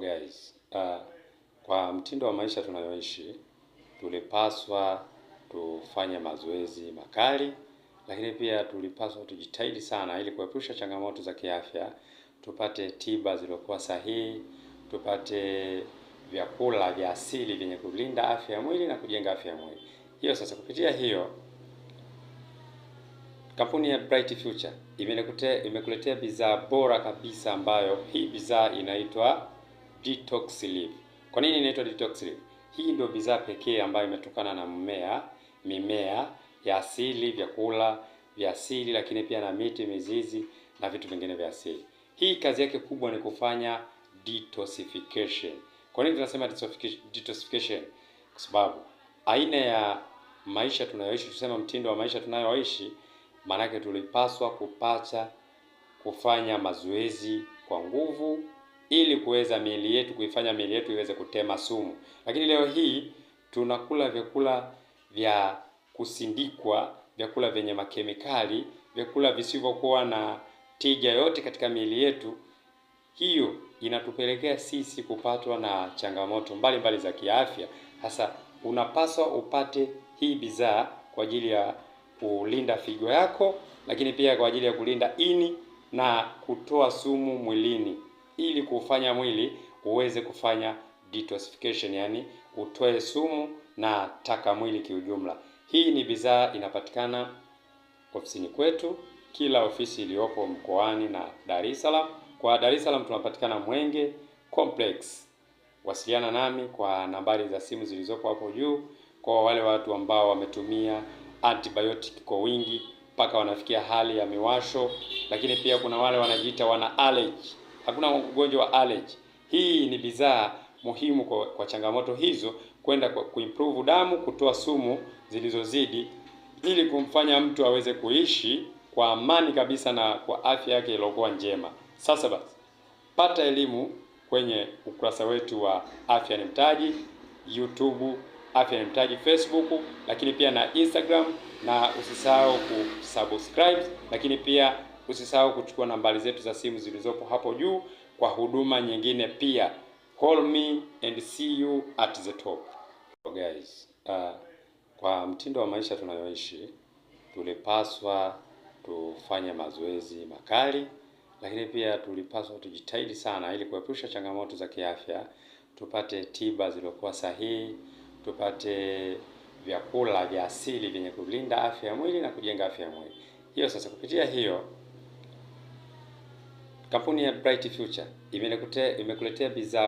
Guys, kwa mtindo wa maisha tunayoishi tulipaswa tufanye mazoezi makali, lakini pia tulipaswa tujitahidi sana ili kuepusha changamoto za kiafya, tupate tiba zilizokuwa sahihi, tupate vyakula vya asili vyenye kulinda afya ya mwili na kujenga afya ya mwili. Hiyo sasa, kupitia hiyo kampuni ya Bright Future imekuletea bidhaa bora kabisa, ambayo hii bidhaa inaitwa Detox Live. Kwa nini inaitwa Detox Live? Hii ndio bidhaa pekee ambayo imetokana na mimea ya asili, vyakula vya asili, lakini pia na miti, mizizi na vitu vingine vya asili. Hii kazi yake kubwa ni kufanya detoxification. Kwa nini tunasema detoxification? Kwa sababu aina ya maisha tunayoishi, tuseme mtindo wa maisha tunayoishi, maanake tulipaswa kufanya mazoezi kwa nguvu ili kuifanya miili yetu iweze kutema sumu. Lakini leo hii tunakula vyakula vya kusindikwa, vyakula vyenye makemikali, vyakula visivyokuwa na tija yote katika miili yetu. Hiyo inatupelekea sisi kupatwa na changamoto mbalimbali za kiafya. Sasa unapaswa upate hii bidhaa kwa ajili ya kulinda figo yako, lakini pia kwa ajili ya kulinda ini na kutoa sumu mwilini, ili kufanya mwili uweze kufanya detoxification, yani utoe sumu na taka mwili kiujumla. Hii ni bidhaa inapatikana ofisini kwetu, kila ofisi iliyopo mkoani na Dar es Salaam. Kwa Dar es Salaam tunapatikana Mwenge Complex. Wasiliana nami kwa nambari za simu zilizopo hapo juu. Kwa wale watu ambao wametumia antibiotic kwa wingi mpaka wanafikia hali ya miwasho, lakini pia kuna wale wanajiita wana allergy. Hakuna ugonjwa wa allergy. Hii ni bidhaa muhimu kwa changamoto hizo, kwenda kuimprove damu, kutoa sumu zilizozidi, ili kumfanya mtu aweze kuishi kwa amani kabisa na kwa afya yake iliyokuwa njema. Sasa basi, pata elimu kwenye ukurasa wetu wa Afya ni Mtaji, YouTube Afya ni Mtaji, Facebook, lakini pia na Instagram, na usisahau kusubscribe, lakini pia usisahau kuchukua nambari zetu za simu zilizopo hapo juu kwa huduma nyingine pia. Call me and see you at the top. Guys, kwa mtindo wa maisha tunayoishi tulipaswa tufanye mazoezi makali, lakini pia tulipaswa tujitahidi sana ili kuepusha changamoto za kiafya, tupate tiba zilizokuwa sahihi, tupate vyakula vya asili vyenye kulinda afya ya mwili na kujenga afya ya mwili. Hiyo sasa, kupitia hiyo kampuni ya Bright Future imekuletea bidhaa